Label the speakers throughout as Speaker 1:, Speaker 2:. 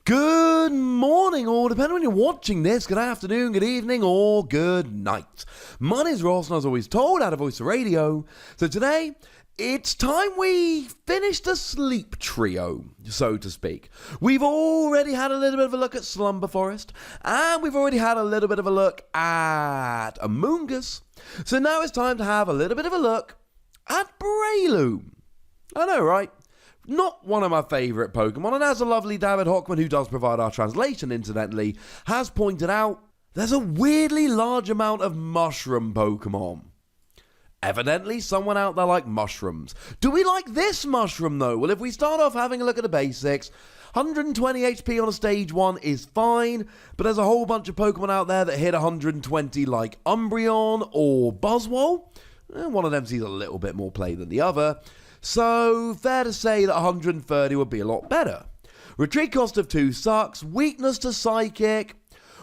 Speaker 1: Good morning, or depending on when you're watching this, good afternoon, good evening, or good night. My name's Ross, and as always told, out of Voice of Radio. So today, it's time we finish the sleep trio, so to speak. We've already had a little bit of a look at Slumber Forest, and we've already had a little bit of a look at Amoonguss. So now it's time to have a little bit of a look at Breloom. I know, right? Not one of my favourite Pokemon, and as the lovely David Hockman, who does provide our translation incidentally, has pointed out, there's a weirdly large amount of mushroom Pokemon. Evidently, someone out there likes mushrooms. Do we like this mushroom, though? Well, if we start off having a look at the basics, 120 HP on a stage 1 is fine, but there's a whole bunch of Pokemon out there that hit 120 like Umbreon or Buzzwole. One of them sees a little bit more play than the other. So, fair to say that 130 would be a lot better. Retreat cost of 2 sucks. Weakness to Psychic.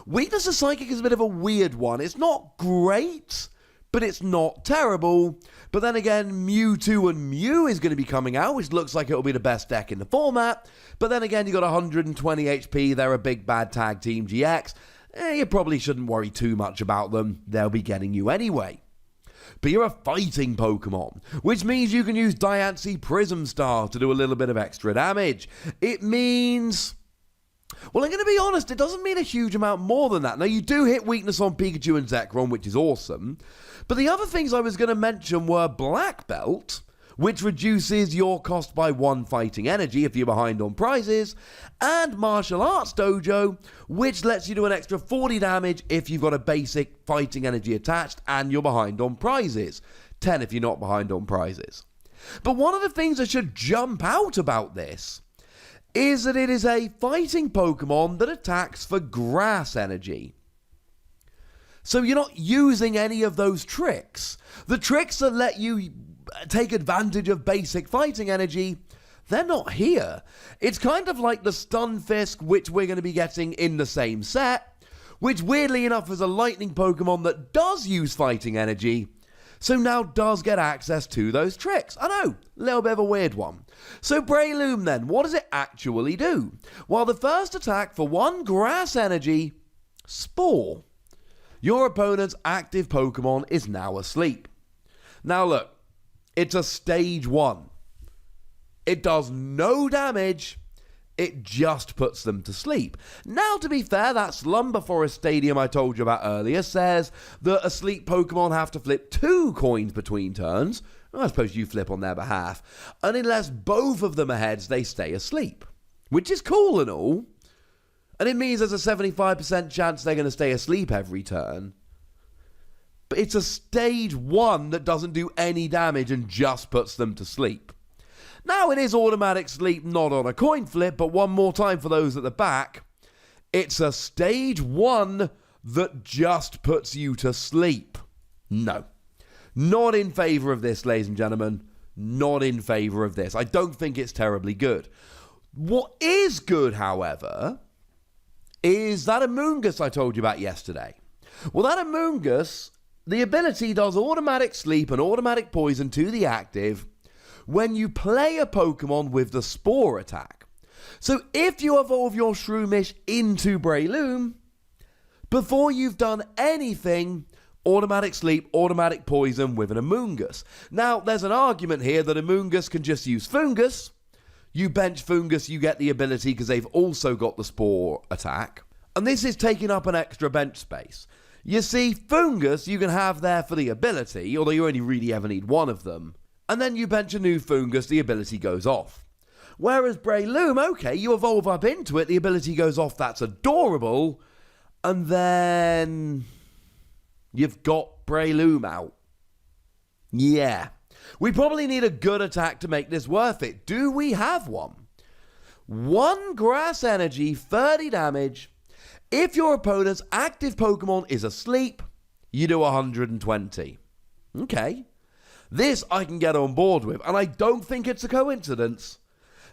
Speaker 1: Weakness to Psychic is a bit of a weird one. It's not great, but it's not terrible. But then again, Mewtwo and Mew is going to be coming out, which looks like it'll be the best deck in the format. But then again, you got 120 HP. They're a big bad tag team GX. You probably shouldn't worry too much about them. They'll be getting you anyway. But you're a fighting Pokemon, which means you can use Diancie Prism Star to do a little bit of extra damage. It means, well, I'm going to be honest, it doesn't mean a huge amount more than that. Now, you do hit weakness on Pikachu and Zekrom, which is awesome. But the other things I was going to mention were Black Belt, which reduces your cost by 1 fighting energy if you're behind on prizes, and Martial Arts Dojo, which lets you do an extra 40 damage if you've got a basic fighting energy attached and you're behind on prizes. 10 if you're not behind on prizes. But one of the things that should jump out about this is that it is a fighting Pokemon that attacks for grass energy. So you're not using any of those tricks. The tricks that let you take advantage of basic fighting energy, they're not here. It's kind of like the Stunfisk, which we're going to be getting in the same set, which weirdly enough is a lightning Pokemon that does use fighting energy, so now does get access to those tricks. I know, a little bit of a weird one. So Breloom then, what does it actually do? Well, the first attack for 1 grass energy, Spore. Your opponent's active Pokemon is now asleep. Now look, it's a stage 1. It does no damage. It just puts them to sleep. Now, to be fair, that Slumber Forest Stadium I told you about earlier says that asleep Pokemon have to flip 2 coins between turns. I suppose you flip on their behalf. And unless both of them are heads, they stay asleep. Which is cool and all. And it means there's a 75% chance they're going to stay asleep every turn. But it's a stage 1 that doesn't do any damage and just puts them to sleep. Now, it is automatic sleep, not on a coin flip, but one more time for those at the back. It's a stage 1 that just puts you to sleep. No. Not in favour of this, ladies and gentlemen. Not in favour of this. I don't think it's terribly good. What is good, however, is that Amoonguss I told you about yesterday. Well, that Amoonguss, the ability does automatic sleep and automatic poison to the active when you play a Pokemon with the Spore attack. So if you evolve your Shroomish into Breloom, before you've done anything, automatic sleep, automatic poison with an Amoonguss. Now, there's an argument here that Amoonguss can just use Fungus. You bench Fungus, you get the ability because they've also got the Spore attack. And this is taking up an extra bench space. You see, Fungus you can have there for the ability, although you only really ever need one of them. And then you bench a new Fungus, the ability goes off. Whereas Breloom, okay, you evolve up into it, the ability goes off, that's adorable. And then you've got Breloom out. Yeah. We probably need a good attack to make this worth it. Do we have one? 1 grass energy, 30 damage. If your opponent's active Pokemon is asleep, you do 120. Okay. This I can get on board with, and I don't think it's a coincidence.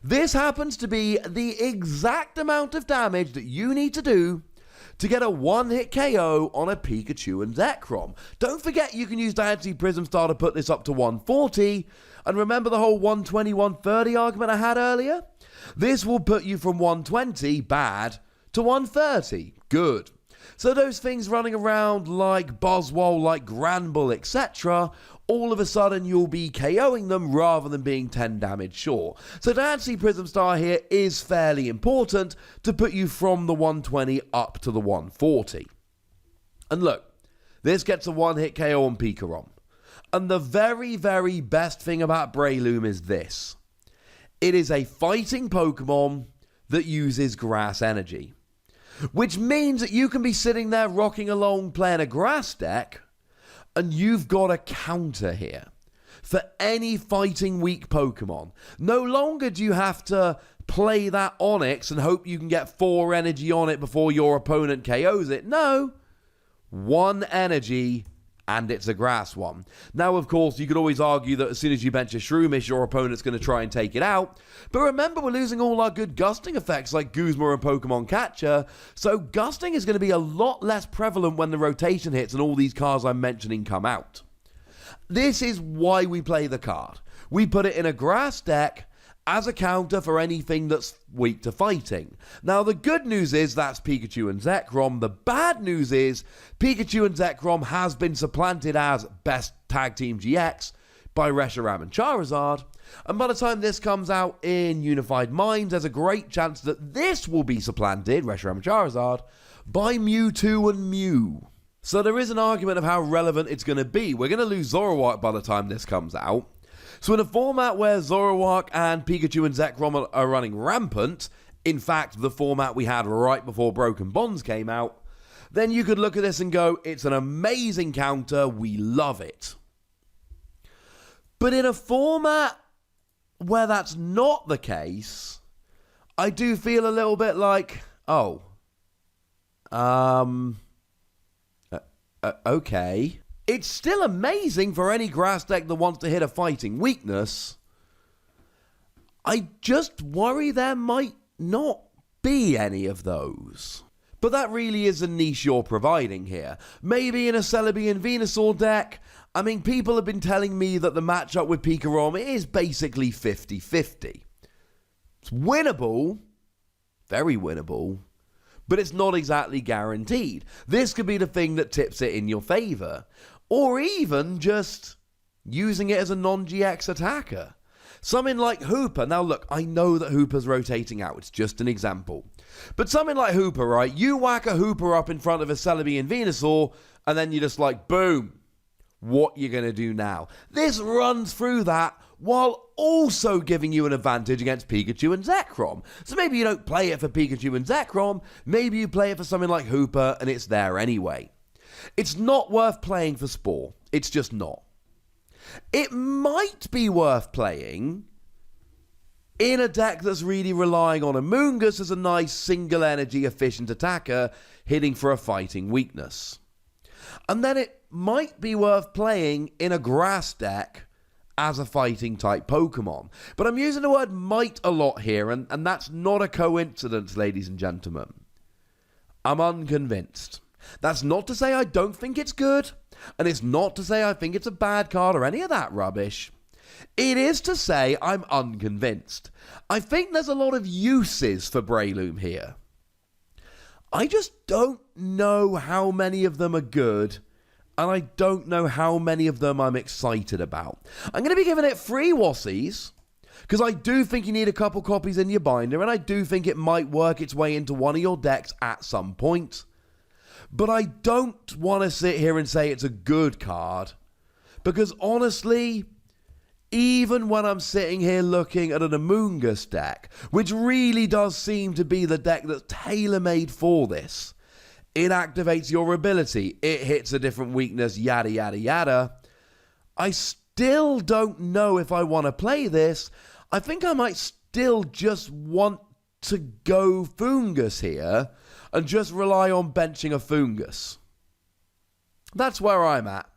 Speaker 1: This happens to be the exact amount of damage that you need to do to get a one-hit KO on a Pikachu and Zekrom. Don't forget you can use Diancie Prism Star to put this up to 140, and remember the whole 120-130 argument I had earlier? This will put you from 120, bad, to 130, good. So those things running around like Boswell, like Granbull, etc., all of a sudden you'll be KOing them rather than being 10 damage short. So to actually Prism Star here is fairly important to put you from the 120 up to the 140. And look, this gets a one-hit KO on Pikarom. And the very, very best thing about Breloom is this. It is a fighting Pokemon that uses grass energy. Which means that you can be sitting there rocking along playing a grass deck, and you've got a counter here for any fighting weak Pokemon. No longer do you have to play that Onix and hope you can get 4 energy on it before your opponent KOs it. No, 1 energy, and it's a grass one. Now, of course, you could always argue that as soon as you bench a Shroomish, your opponent's going to try and take it out. But remember, we're losing all our good gusting effects like Guzma and Pokemon Catcher, so gusting is going to be a lot less prevalent when the rotation hits and all these cards I'm mentioning come out. This is why we play the card. We put it in a grass deck as a counter for anything that's weak to fighting. Now, the good news is that's Pikachu and Zekrom. The bad news is Pikachu and Zekrom has been supplanted as Best Tag Team GX by Reshiram and Charizard. And by the time this comes out in Unified Minds, there's a great chance that this will be supplanted, Reshiram and Charizard, by Mewtwo and Mew. So there is an argument of how relevant it's going to be. We're going to lose Zoroark by the time this comes out. So in a format where Zoroark and Pikachu and Zekrom are running rampant, in fact, the format we had right before Broken Bonds came out, then you could look at this and go, it's an amazing counter, we love it. But in a format where that's not the case, I do feel a little bit like, okay. It's still amazing for any grass deck that wants to hit a fighting weakness. I just worry there might not be any of those. But that really is a niche you're providing here. Maybe in a Celebi and Venusaur deck, I mean, people have been telling me that the matchup with Pikarom is basically 50-50. It's winnable, very winnable, but it's not exactly guaranteed. This could be the thing that tips it in your favour. Or even just using it as a non-GX attacker. Something like Hooper. Now look, I know that Hooper's rotating out. It's just an example. But something like Hooper, right? You whack a Hooper up in front of a Celebi and Venusaur, and then you're just like, boom. What you going to do now? This runs through that while also giving you an advantage against Pikachu and Zekrom. So maybe you don't play it for Pikachu and Zekrom. Maybe you play it for something like Hooper, and it's there anyway. It's not worth playing for Spore. It's just not. It might be worth playing in a deck that's really relying on Amoonguss as a nice single energy efficient attacker hitting for a fighting weakness. And then it might be worth playing in a grass deck as a fighting type Pokemon. But I'm using the word might a lot here, and that's not a coincidence, ladies and gentlemen. I'm unconvinced. That's not to say I don't think it's good, and it's not to say I think it's a bad card or any of that rubbish. It is to say I'm unconvinced. I think there's a lot of uses for Breloom here. I just don't know how many of them are good, and I don't know how many of them I'm excited about. I'm going to be giving it 3 Wassies, because I do think you need a couple copies in your binder, and I do think it might work its way into one of your decks at some point. But I don't want to sit here and say it's a good card, because honestly, even when I'm sitting here looking at an Amoonguss deck, which really does seem to be the deck that's tailor-made for this, it activates your ability, it hits a different weakness, yada yada yada, I still don't know if I want to play this. I think I might still just want to go Foongus here, and just rely on benching a Foongus. That's where I'm at.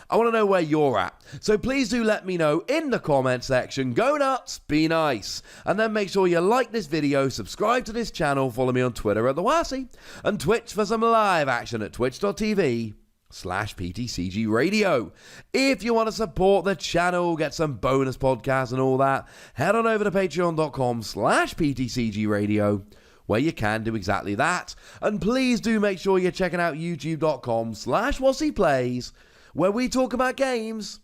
Speaker 1: I want to know where you're at. So please do let me know in the comment section. Go nuts, be nice. And then make sure you like this video, subscribe to this channel, follow me on Twitter at TheWassie, and Twitch for some live action at twitch.tv/TheWassie. patreon.com/PTCGRadio. If you want to support the channel, get some bonus podcasts and all that, head on over to patreon.com/PTCGRadio, where you can do exactly that. And please do make sure you're checking out youtube.com/WassiePlays, where we talk about games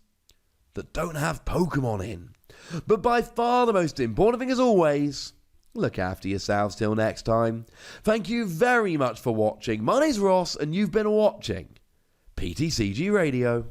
Speaker 1: that don't have Pokemon in. But by far the most important thing, as always, look after yourselves till next time. Thank you very much for watching. My name's Ross, and you've been watching PTCG Radio.